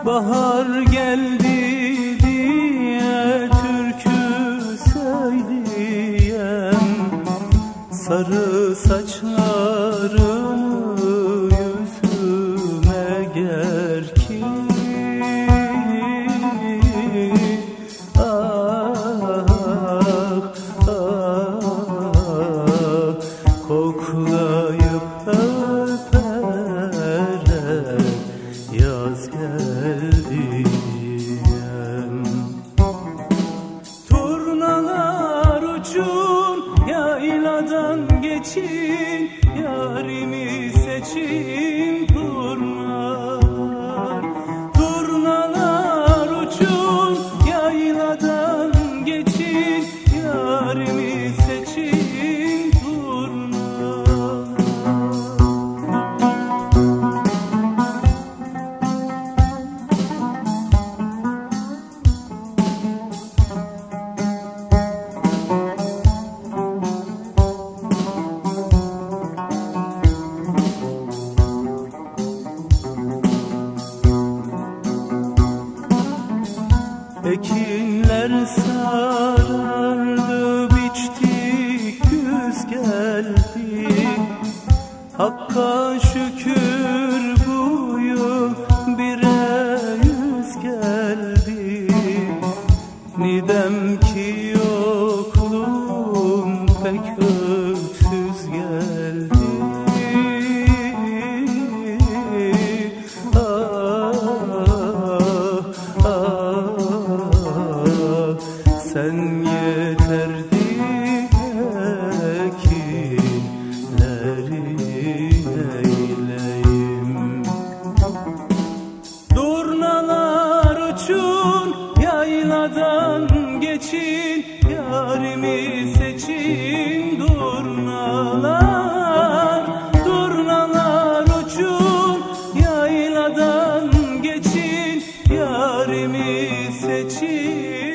Bahar geldi diye türkü söyleyem, sarı saçlarımı yüzüme ger ki koklayıp öperek yaz geldi diyem. Turnalar uçun, yayladan geçin, yarimi seçin turnalar. Turnalar uçun, yayladan geçin, yarimi seçin turnalar. Ekinler sarardı, biçtik, güz geldi. Hakka şükür bu yıl 100 geldi. Nidem ki yokluğun pek öksüz geldi. Sen yeterdi ekinleri eyleyim. Durnalar uçun, yayladan geçin, yarimi seçin durnalar. Durnalar uçun, yayladan geçin, yarimi seçin.